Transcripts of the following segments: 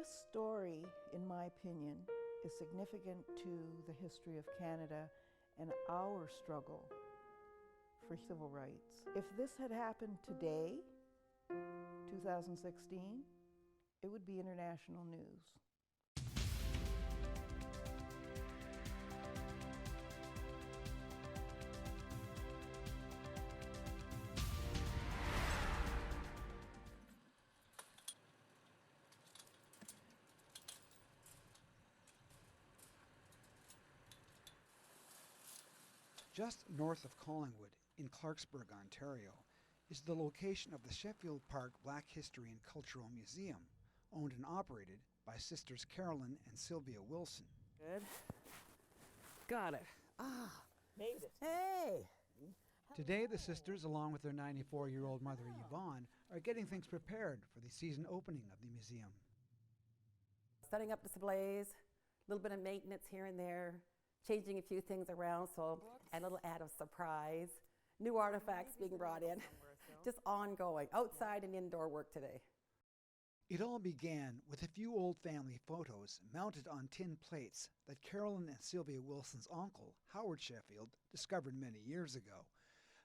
This story, in my opinion, is significant to the history of Canada and our struggle for civil rights. If this had happened today, 2016, it would be international news. Just north of Collingwood, in Clarksburg, Ontario, is the location of the Sheffield Park Black History and Cultural Museum, owned and operated by sisters Carolyn and Sylvia Wilson. Good. Got it. Made it. Hey! Today, the sisters, along with their 94-year-old mother Yvonne, are getting things prepared for the season opening of the museum. Setting up displays, a little bit of maintenance here and there, changing a few things around, and a little add of surprise. New artifacts being brought in. Just ongoing, outside and indoor work today. It all began with a few old family photos mounted on tin plates that Carolyn and Sylvia Wilson's uncle, Howard Sheffield, discovered many years ago.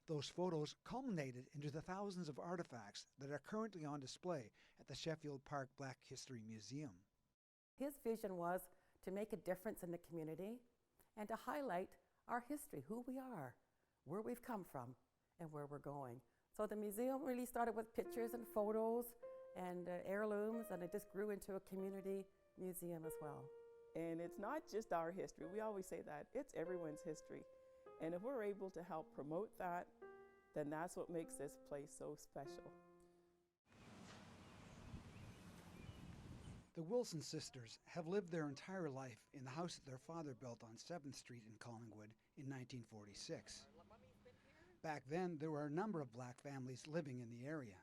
Those photos culminated into the thousands of artifacts that are currently on display at the Sheffield Park Black History Museum. His vision was to make a difference in the community and to highlight our history, who we are, where we've come from, and where we're going. So the museum really started with pictures and photos and heirlooms, and it just grew into a community museum as well. And it's not just our history. We always say that. It's everyone's history. And if we're able to help promote that, then that's what makes this place so special. The Wilson sisters have lived their entire life in the house that their father built on 7th Street in Collingwood in 1946. Back then, there were a number of black families living in the area.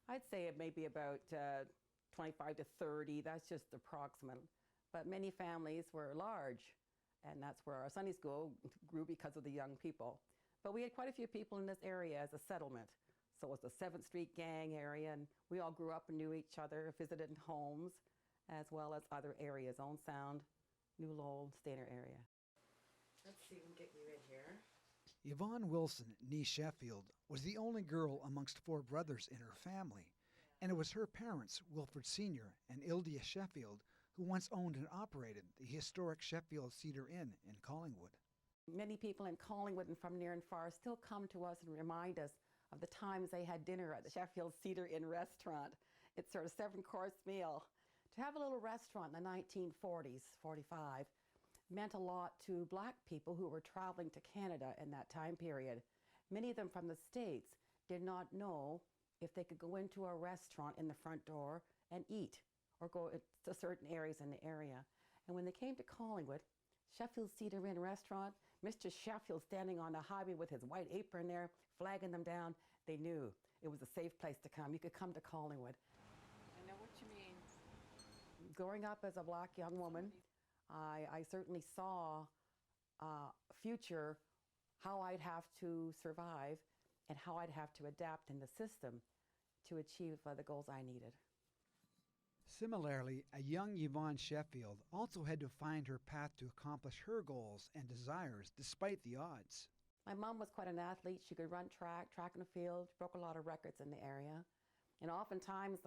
I'd say it may be about 25 to 30, that's just approximate. But many families were large, and that's where our Sunday school grew because of the young people. But we had quite a few people in this area as a settlement. So it was the 7th Street gang area, and we all grew up and knew each other, visited in homes, as well as other areas, Owen Sound, New Lowell, Stainer area. Let's see if we can get you in here. Yvonne Wilson, née Sheffield, was the only girl amongst 4 brothers in her family, and it was her parents, Wilfred Sr. and Ildia Sheffield, who once owned and operated the historic Sheffield Cedar Inn in Collingwood. Many people in Collingwood and from near and far still come to us and remind us of the times they had dinner at the Sheffield Cedar Inn restaurant. It's sort of 7-course meal. To have a little restaurant in the 1940s, 45, meant a lot to black people who were traveling to Canada in that time period. Many of them from the States did not know if they could go into a restaurant in the front door and eat or go to certain areas in the area. And when they came to Collingwood, Sheffield Cedar Inn restaurant, Mr. Sheffield standing on the highway with his white apron there, flagging them down, they knew it was a safe place to come. You could come to Collingwood. I know what you mean. Growing up as a black young woman, I certainly saw future how I'd have to survive and how I'd have to adapt in the system to achieve the goals I needed. Similarly, a young Yvonne Sheffield also had to find her path to accomplish her goals and desires despite the odds. My mom was quite an athlete. She could run track and field, broke a lot of records in the area. And oftentimes,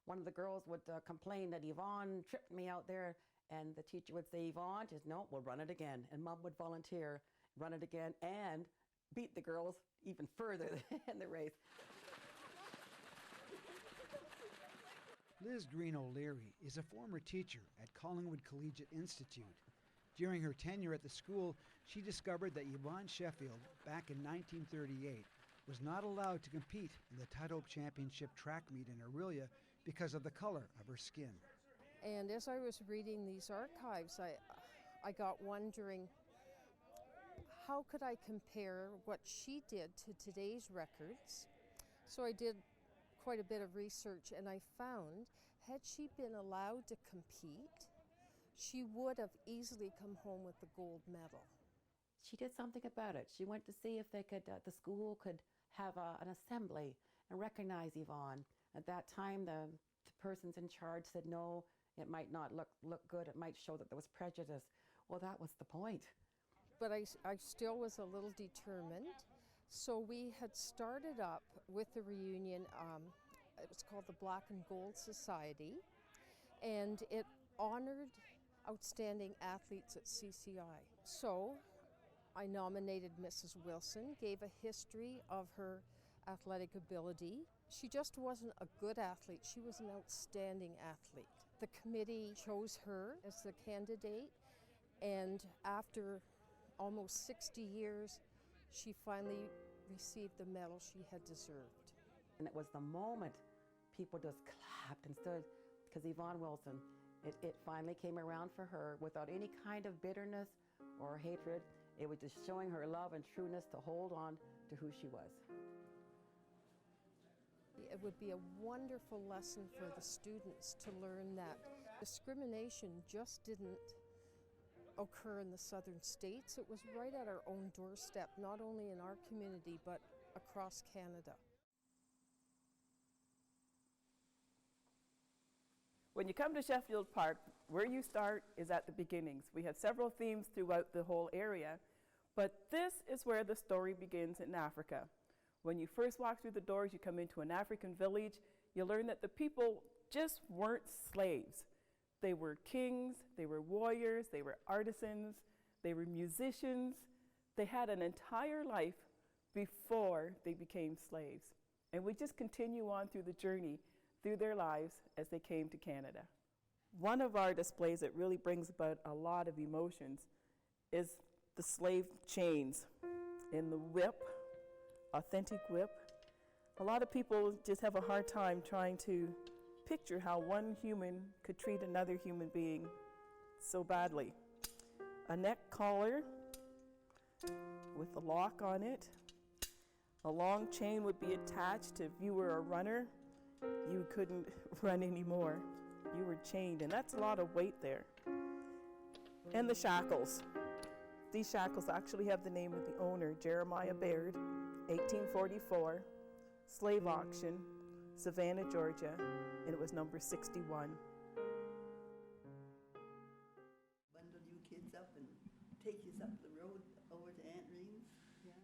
one of the girls would complain that Yvonne tripped me out there, and the teacher would say, Yvonne, just no, we'll run it again. And Mom would volunteer, run it again, and beat the girls even further in the race. Liz Green O'Leary is a former teacher at Collingwood Collegiate Institute. During her tenure at the school, she discovered that Yvonne Sheffield, back in 1938, was not allowed to compete in the Tightrope Championship track meet in Orillia because of the color of her skin. And as I was reading these archives, I got wondering, how could I compare what she did to today's records? So I did quite a bit of research, and I found, had she been allowed to compete, she would have easily come home with the gold medal. She did something about it. She went to see if they could, the school could have an assembly and recognize Yvonne. At that time, the persons in charge said, no, It might not look good. It might show that there was prejudice. Well, that was the point. But I still was a little determined. So we had started up with the reunion. It was called the Black and Gold Society, and it honored outstanding athletes at CCI. So I nominated Mrs. Wilson, gave a history of her athletic ability. She just wasn't a good athlete, she was an outstanding athlete. The committee chose her as the candidate, and after almost 60 years, she finally received the medal she had deserved. And it was the moment people just clapped and stood, because Yvonne Wilson, it finally came around for her without any kind of bitterness or hatred. It was just showing her love and trueness to hold on to who she was. It would be a wonderful lesson for the students to learn that discrimination just didn't occur in the southern states. It was right at our own doorstep, not only in our community, but across Canada. When you come to Sheffield Park, where you start is at the beginnings. We have several themes throughout the whole area, but this is where the story begins in Africa. When you first walk through the doors, you come into an African village, you learn that the people just weren't slaves. They were kings, they were warriors, they were artisans, they were musicians. They had an entire life before they became slaves. And we just continue on through the journey through their lives as they came to Canada. One of our displays that really brings about a lot of emotions is the slave chains in the whip, authentic whip. A lot of people just have a hard time trying to picture how one human could treat another human being so badly. A neck collar with a lock on it. A long chain would be attached if you were a runner. You couldn't run anymore. You were chained, and that's a lot of weight there. And the shackles. These shackles actually have the name of the owner, Jeremiah Baird, 1844, slave auction, Savannah, Georgia, and it was number 61. Bundle you kids up and take you up the road over to Aunt Ream's.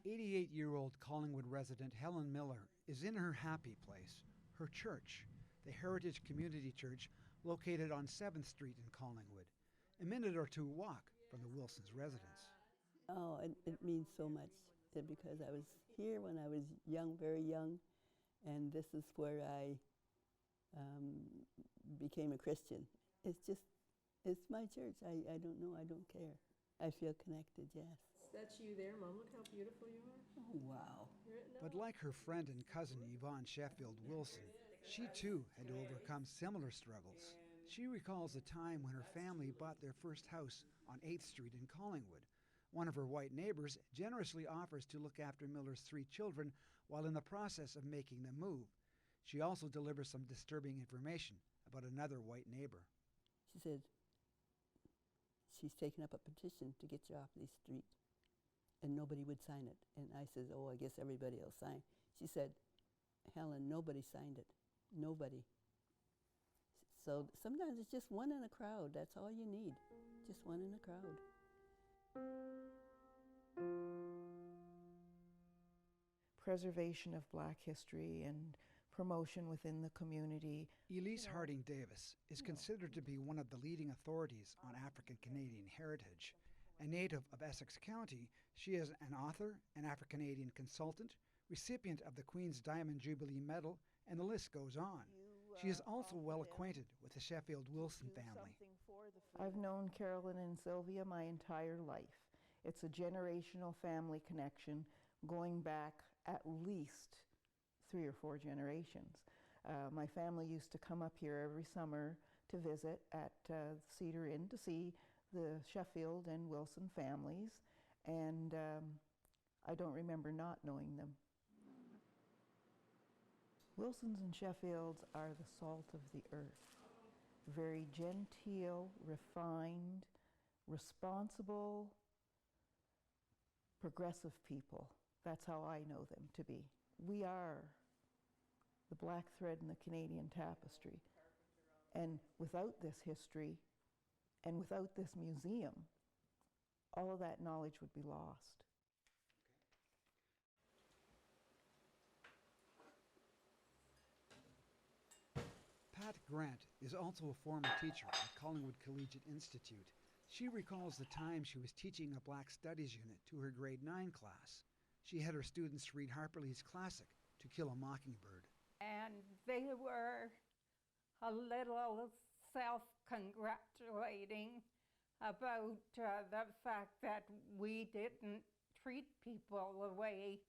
88-year-old Collingwood resident Helen Miller is in her happy place, her church, the Heritage Community Church located on 7th Street in Collingwood, a minute or two walk from the Wilsons' residence. Oh, it means so much because I was here when I was young, very young, and this is where I became a Christian. It's my church. I don't know, I don't care. I feel connected, yes. That's you there, Mom. Look how beautiful you are. Oh, wow. But like her friend and cousin Yvonne Sheffield Wilson, she too had to overcome similar struggles. She recalls a time when her family bought their first house on 8th Street in Collingwood. One of her white neighbors generously offers to look after Miller's 3 children while in the process of making the move. She also delivers some disturbing information about another white neighbor. She said, she's taken up a petition to get you off this street, and nobody would sign it. And I said, oh, I guess everybody will sign. She said, Helen, nobody signed it. Nobody. So sometimes it's just one in a crowd. That's all you need. Just one in a crowd. Preservation of Black history and promotion within the community. Elise Harding Davis is considered to be one of the leading authorities on African Canadian heritage. A native of Essex County, she is an author, an Afro-Canadian consultant, recipient of the Queen's Diamond Jubilee Medal, and the list goes on. She is also well acquainted with the Sheffield Wilson family. I've known Carolyn and Sylvia my entire life. It's a generational family connection going back at least 3 or 4 generations. My family used to come up here every summer to visit at Cedar Inn to see the Sheffield and Wilson families, and I don't remember not knowing them. Wilsons and Sheffields are the salt of the earth. Very genteel, refined, responsible, progressive people. That's how I know them to be. We are the black thread in the Canadian tapestry. And without this history and without this museum, all of that knowledge would be lost. Pat Grant is also a former teacher at Collingwood Collegiate Institute. She recalls the time she was teaching a Black Studies unit to her grade 9 class. She had her students read Harper Lee's classic, To Kill a Mockingbird. And they were a little self-congratulating about the fact that we didn't treat people the way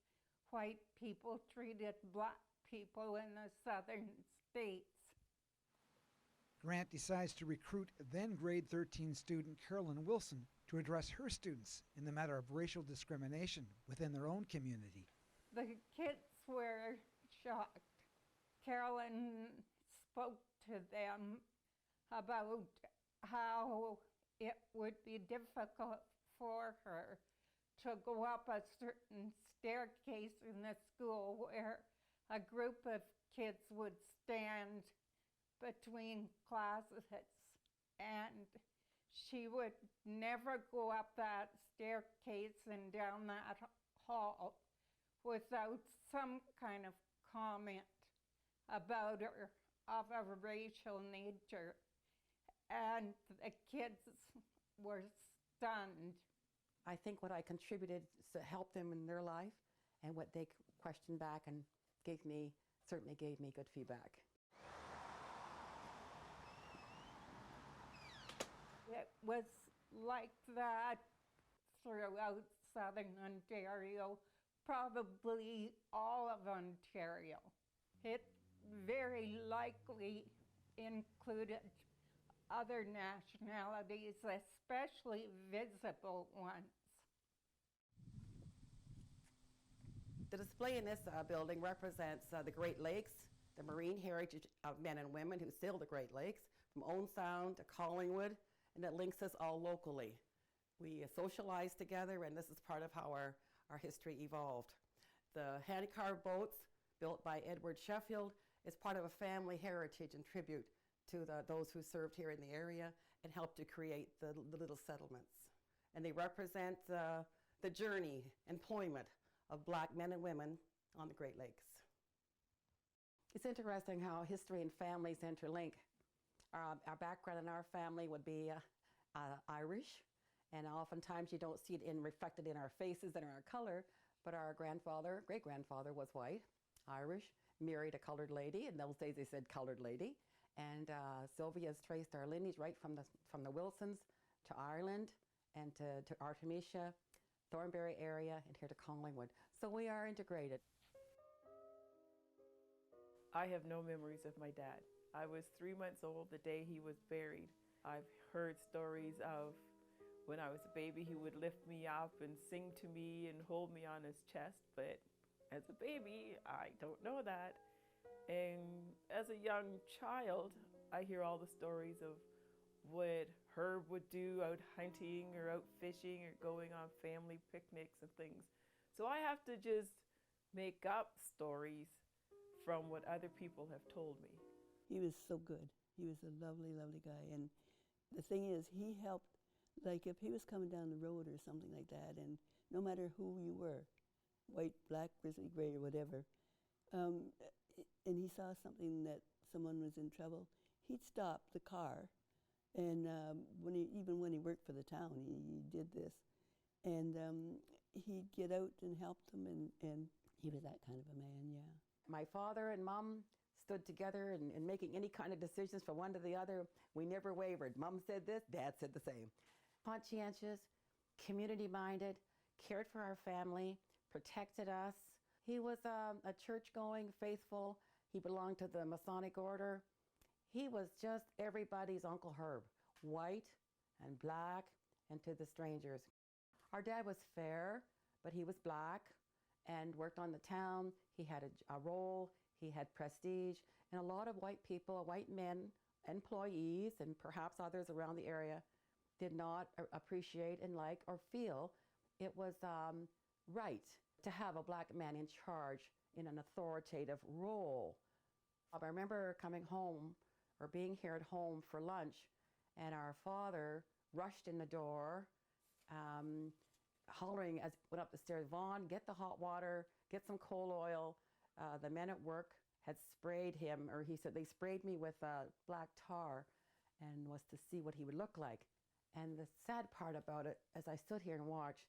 white people treated black people in the southern states. Grant decides to recruit then grade 13 student Carolyn Wilson to address her students in the matter of racial discrimination within their own community. The kids were shocked. Carolyn spoke to them about how it would be difficult for her to go up a certain staircase in the school where a group of kids would stand between classes, and she would never go up that staircase and down that hall without some kind of comment about her of a racial nature. And the kids were stunned. I think what I contributed to help them in their life, and what they questioned back and certainly gave me good feedback. It was like that throughout southern Ontario, probably all of Ontario. It very likely included other nationalities, especially visible ones. The display in this building represents the Great Lakes, the marine heritage of men and women who sailed the Great Lakes, from Owen Sound to Collingwood, and it links us all locally. We socialize together, and this is part of how our history evolved. The hand-carved boats, built by Edward Sheffield, is part of a family heritage and tribute to those who served here in the area and helped to create the little settlements. And they represent the journey, employment of black men and women on the Great Lakes. It's interesting how history and families interlink. Our background in our family would be Irish, and oftentimes you don't see it reflected in our faces and in our color, but our great-grandfather was white, Irish, married a colored lady. In those days they said colored lady. And Sylvia has traced our lineage right from the Wilsons to Ireland and to Artemisia, Thornbury area, and here to Collingwood. So we are integrated. I have no memories of my dad. I was 3 months old the day he was buried. I've heard stories of when I was a baby, he would lift me up and sing to me and hold me on his chest, but as a baby, I don't know that. And as a young child, I hear all the stories of what Herb would do out hunting or out fishing or going on family picnics and things. So I have to just make up stories from what other people have told me. He was so good. He was a lovely, lovely guy. And the thing is, he helped, like if he was coming down the road or something like that, and no matter who you were, white, black, grizzly, gray, or whatever, and he saw something that someone was in trouble, he'd stop the car. And even when he worked for the town, he did this. And he'd get out and help them, and he was that kind of a man, yeah. My father and Mom stood together in making any kind of decisions from one to the other. We never wavered. Mom said this, Dad said the same. Conscientious, community-minded, cared for our family, protected us. He was a church-going, faithful. He belonged to the Masonic order. He was just everybody's Uncle Herb, white and black and to the strangers. Our dad was fair, but he was black and worked on the town. He had a role, he had prestige, and a lot of white people, white men, employees, and perhaps others around the area did not appreciate and like or feel it was right to have a black man in charge in an authoritative role. I remember coming home or being here at home for lunch, and our father rushed in the door, hollering as went up the stairs, "Yvonne, get the hot water, get some coal oil." The men at work had sprayed him, or he said they sprayed me with black tar, and was to see what he would look like. And the sad part about it, as I stood here and watched,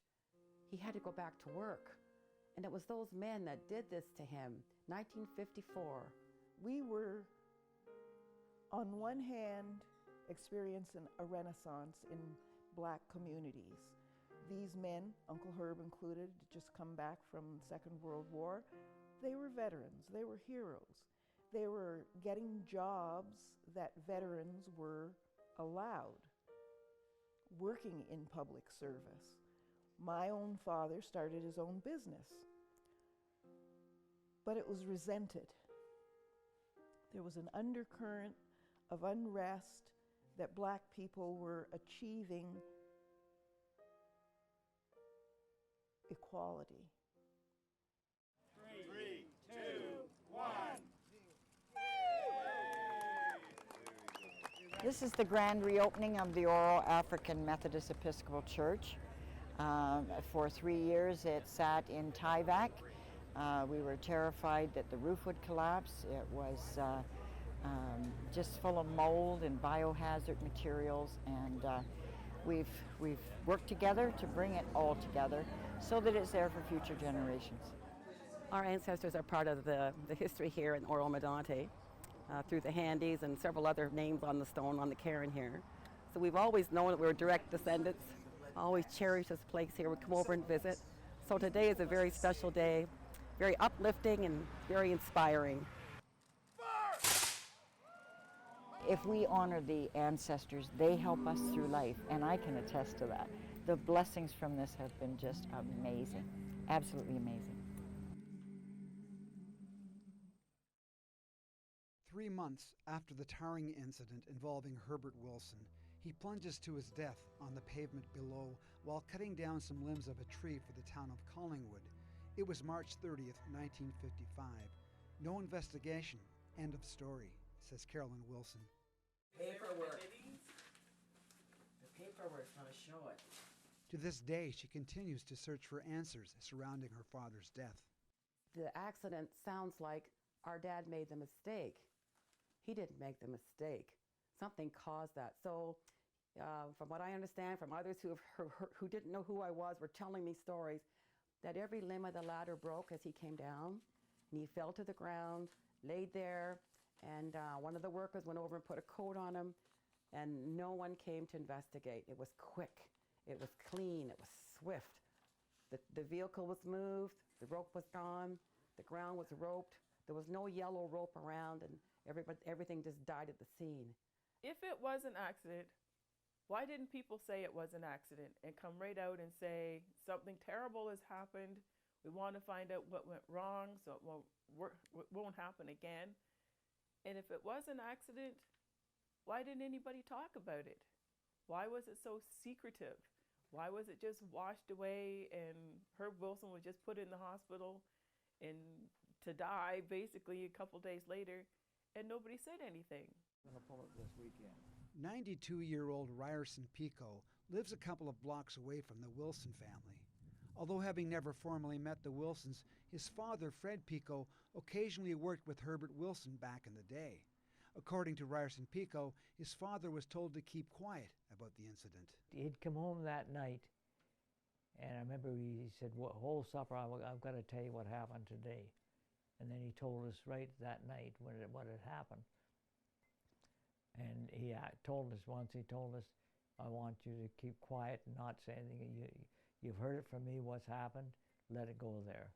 he had to go back to work. And it was those men that did this to him, 1954. We were, on one hand, experiencing a renaissance in black communities. These men, Uncle Herb included, just come back from the Second World War. They were veterans, they were heroes. They were getting jobs that veterans were allowed, working in public service. My own father started his own business, but it was resented. There was an undercurrent of unrest that black people were achieving equality. 3, 2, 1. This is the grand reopening of the Oro African Methodist Episcopal Church. For 3 years it sat in Tyvek. We were terrified that the roof would collapse. It was just full of mold and biohazard materials, and we've worked together to bring it all together so that it's there for future generations. Our ancestors are part of the history here in Oro Medonte through the Handies and several other names on the stone on the cairn here. So we've always known that we were direct descendants, always cherished this place here. We come over and visit. So today is a very special day, very uplifting and very inspiring. If we honor the ancestors, they help us through life, and I can attest to that. The blessings from this have been just amazing, absolutely amazing. 3 months after the tarring incident involving Herbert Wilson, he plunges to his death on the pavement below while cutting down some limbs of a tree for the town of Collingwood. It was March 30th, 1955. No investigation. End of story, says Carolyn Wilson. Paperwork. The paperwork's going to show it. To this day, she continues to search for answers surrounding her father's death. The accident sounds like our dad made the mistake. He didn't make the mistake. Something caused that. So from what I understand from others who didn't know who I was were telling me stories that every limb of the ladder broke as he came down, and he fell to the ground, laid there, and one of the workers went over and put a coat on him, and no one came to investigate. It was quick. It was clean. It was swift. The vehicle was moved. The rope was gone. The ground was roped. There was no yellow rope around, and everything just died at the scene. If it was an accident, why didn't people say it was an accident and come right out and say something terrible has happened? We want to find out what went wrong so it won't happen again. And if it was an accident, why didn't anybody talk about it? Why was it so secretive? Why was it just washed away and Herb Wilson was just put in the hospital and to die basically a couple days later and nobody said anything? I'm going to pull it this weekend. 92-year-old Ryerson Pico lives a couple of blocks away from the Wilson family. Although having never formally met the Wilsons, his father, Fred Pico, occasionally worked with Herbert Wilson back in the day. According to Ryerson Pico, his father was told to keep quiet about the incident. He'd come home that night, and I remember he said, "Whole supper, I've got to tell you what happened today." And then he told us right that night what had happened. And he told us once, "I want you to keep quiet and not say anything. You've heard it from me, what's happened, let it go there."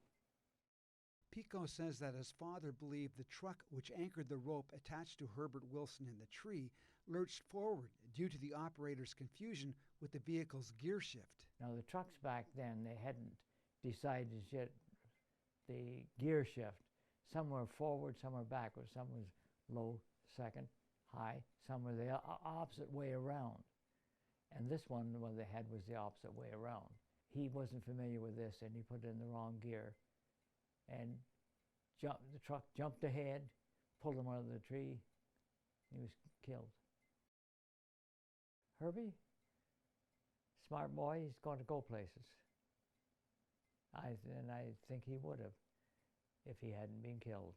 Pico says that his father believed the truck which anchored the rope attached to Herbert Wilson in the tree lurched forward due to the operator's confusion with the vehicle's gear shift. Now the trucks back then, they hadn't decided yet the gear shift. Some were forward, some were backward, some was low, second, high, some were the opposite way around. And this one, what they had was the opposite way around. He wasn't familiar with this and he put it in the wrong gear. And the truck jumped ahead, pulled him out of the tree, He was killed. Herbie, smart boy, he's going to go places. And I think he would have if he hadn't been killed.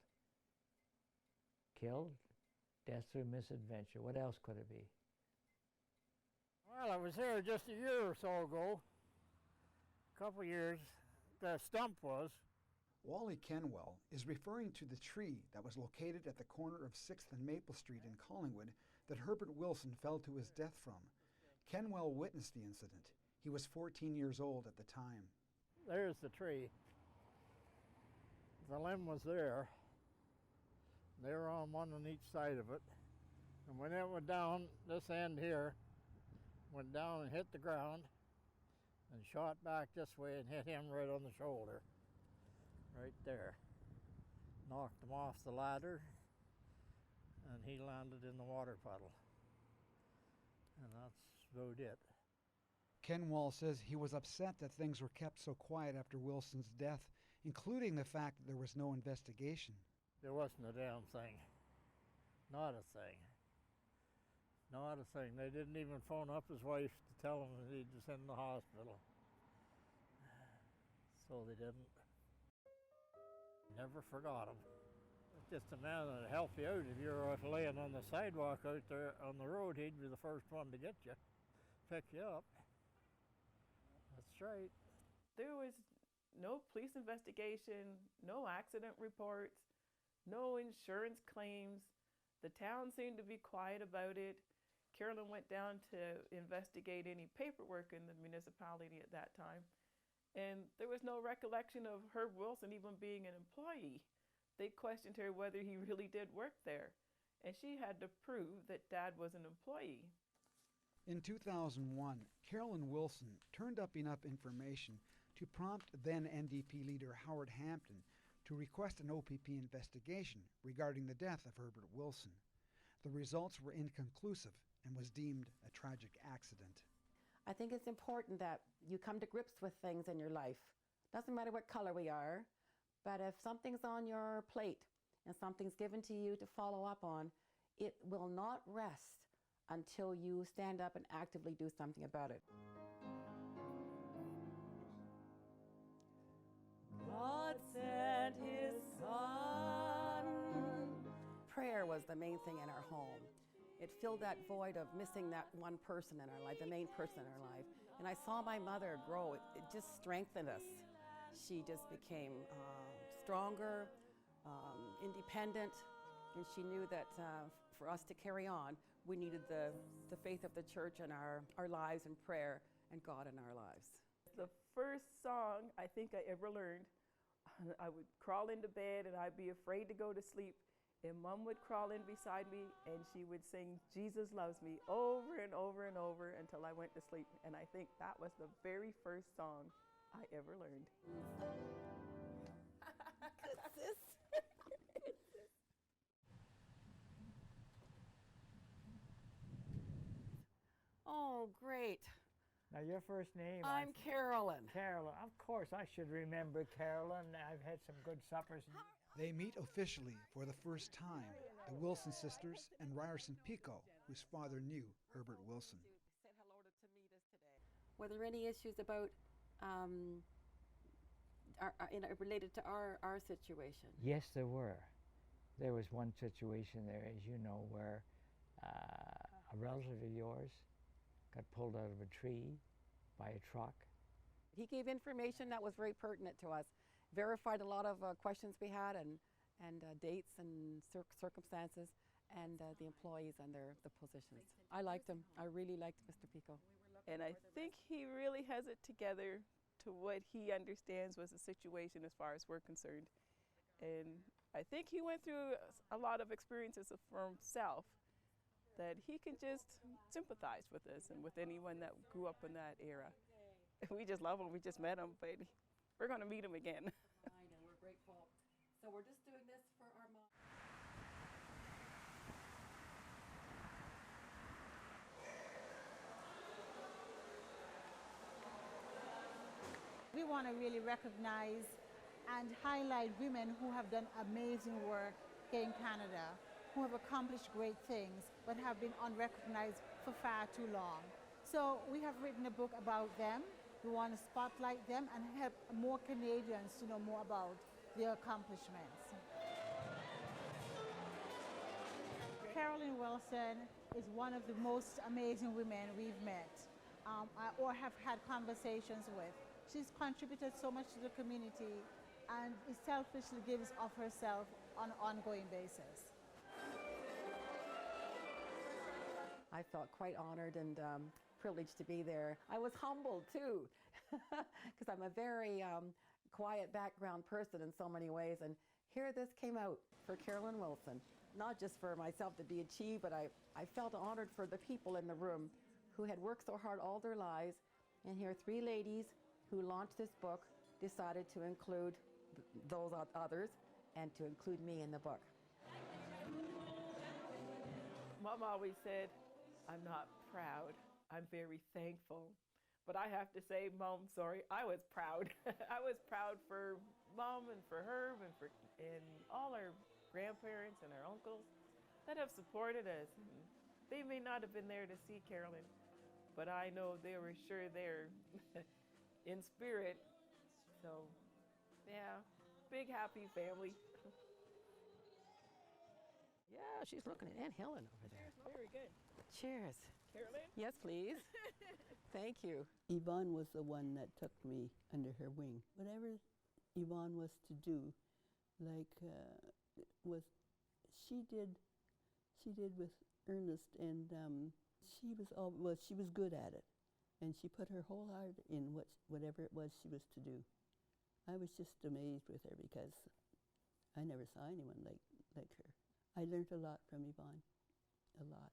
Killed, death through misadventure. What else could it be? Well, I was here just a year or so ago. A couple years. The stump was. Wally Kenwell is referring to the tree that was located at the corner of 6th and Maple Street in Collingwood that Herbert Wilson fell to his death from. Kenwell witnessed the incident. He was 14 years old at the time. There's the tree. The limb was there. They were on one on each side of it. And when it went down, this end here went down and hit the ground and shot back this way and hit him right on the shoulder. Right there. Knocked him off the ladder and he landed in the water puddle. And that's about it. Kenwell says he was upset that things were kept so quiet after Wilson's death, including the fact that there was no investigation. There wasn't a damn thing. Not a thing. Not a thing. They didn't even phone up his wife to tell him that he was in the hospital. So they didn't. Never forgot him. It's just a man that'd help you out. If you're laying on the sidewalk out there on the road, he'd be the first one to get you, pick you up. That's right. There was no police investigation, no accident reports, no insurance claims. The town seemed to be quiet about it. Carolyn went down to investigate any paperwork in the municipality at that time. And there was no recollection of Herb Wilson even being an employee. They questioned her whether he really did work there. And she had to prove that Dad was an employee. In 2001, Carolyn Wilson turned up enough information to prompt then NDP leader Howard Hampton to request an OPP investigation regarding the death of Herbert Wilson. The results were inconclusive and was deemed a tragic accident. I think it's important that you come to grips with things in your life. Doesn't matter what color we are, but if something's on your plate and something's given to you to follow up on, it will not rest until you stand up and actively do something about it. God sent his son. Prayer was the main thing in our home. It filled that void of missing that one person in our life, the main person in our life. And I saw my mother grow. It just strengthened us. She just became stronger, independent, and she knew that for us to carry on, we needed the faith of the church in our lives and prayer and God in our lives. The first song I think I ever learned, I would crawl into bed and I'd be afraid to go to sleep. And Mom would crawl in beside me and she would sing Jesus Loves Me over and over and over until I went to sleep. And I think that was the very first song I ever learned. Oh, great. Now, your first name? I'm Carolyn. Carolyn. Of course, I should remember Carolyn. I've had some good suppers. They meet officially for the first time, the Wilson sisters and Ryerson Pico, whose father knew Herbert Wilson. Were there any issues about related to our situation? Yes, there were. There was one situation there, as you know, where a relative of yours got pulled out of a tree by a truck. He gave information that was very pertinent to us, verified a lot of questions we had and dates and circumstances and the employees and the positions. I liked him. I really liked Mr. Pico. And I think he really has it together to what he understands was the situation as far as we're concerned. And I think he went through a lot of experiences for himself that he can just sympathize with us and with anyone that grew up in that era. We just love him. We just met him, but we're going to meet him again. I know, we're grateful. So we're just doing this for our mom. We want to really recognize and highlight women who have done amazing work here in Canada. who have accomplished great things but have been unrecognized for far too long. So we have written a book about them. We want to spotlight them and help more Canadians to know more about their accomplishments. Carolyn Wilson is one of the most amazing women we've met or have had conversations with. She's contributed so much to the community and selfishly gives of herself on an ongoing basis. I felt quite honored and privileged to be there. I was humbled too, because I'm a very quiet background person in so many ways, and here this came out for Carolyn Wilson. Not just for myself to be achieved, but I felt honored for the people in the room who had worked so hard all their lives, and here 3 ladies who launched this book decided to include those others and to include me in the book. Mom always said, I'm not proud, I'm very thankful. But I have to say, Mom, sorry, I was proud. I was proud for Mom and for Herb and all our grandparents and our uncles that have supported us. They may not have been there to see Carolyn, but I know they were sure there in spirit. So, yeah, big happy family. Yeah, she's looking at Aunt Helen over there. Very good. Cheers. Carolyn? Yes, please. Thank you. Yvonne was the one that took me under her wing. Whatever Yvonne was to do, like she did with Ernest, and she was good at it, and she put her whole heart in whatever it was she was to do. I was just amazed with her because I never saw anyone like her. I learned a lot from Yvonne, a lot.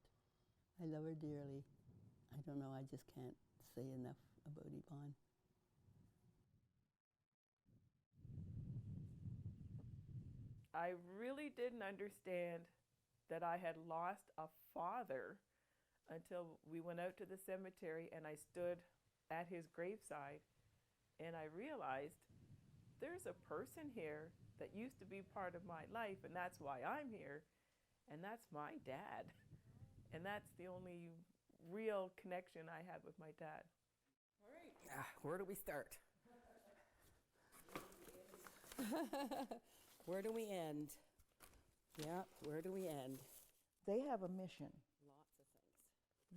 I love her dearly. I don't know, I just can't say enough about Yvonne. I really didn't understand that I had lost a father until we went out to the cemetery and I stood at his graveside and I realized there's a person here that used to be part of my life, and that's why I'm here, and that's my dad. And that's the only real connection I had with my dad. All right. Where do we start? Where do we end? Yeah, where do we end? They have a mission. Lots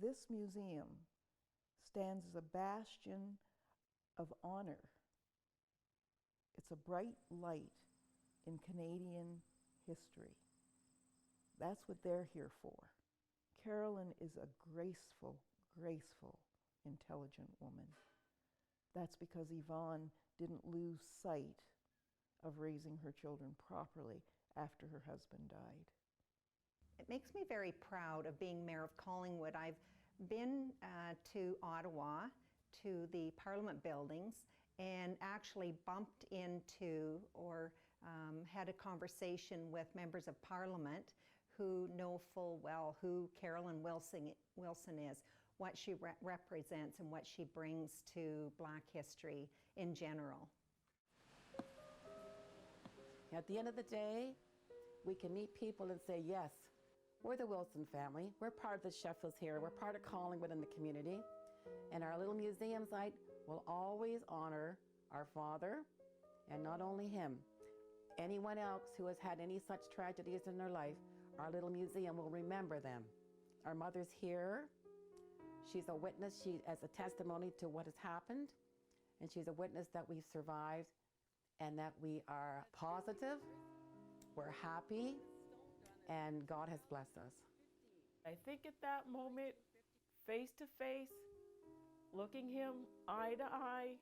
of things. This museum stands as a bastion of honor. It's a bright light in Canadian history. That's what they're here for. Carolyn is a graceful, intelligent woman. That's because Yvonne didn't lose sight of raising her children properly after her husband died. It makes me very proud of being Mayor of Collingwood. I've been to Ottawa, to the Parliament buildings, and actually bumped into or had a conversation with members of Parliament who know full well who Carolyn Wilson is, what she represents, and what she brings to Black history in general. At the end of the day, we can meet people and say, yes, we're the Wilson family. We're part of the Sheffields here. We're part of Collingwood in the community. And our little museum site will always honor our father, and not only him. Anyone else who has had any such tragedies in their life, our little museum will remember them. Our mother's here. She's a witness. She as a testimony to what has happened. And she's a witness that we've survived and that we are positive, we're happy, and God has blessed us. I think at that moment, face to face, looking him eye to eye,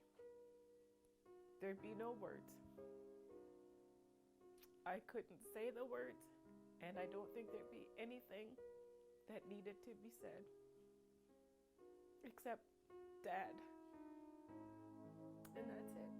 there'd be no words. I couldn't say the words, and I don't think there'd be anything that needed to be said, except Dad. And that's it.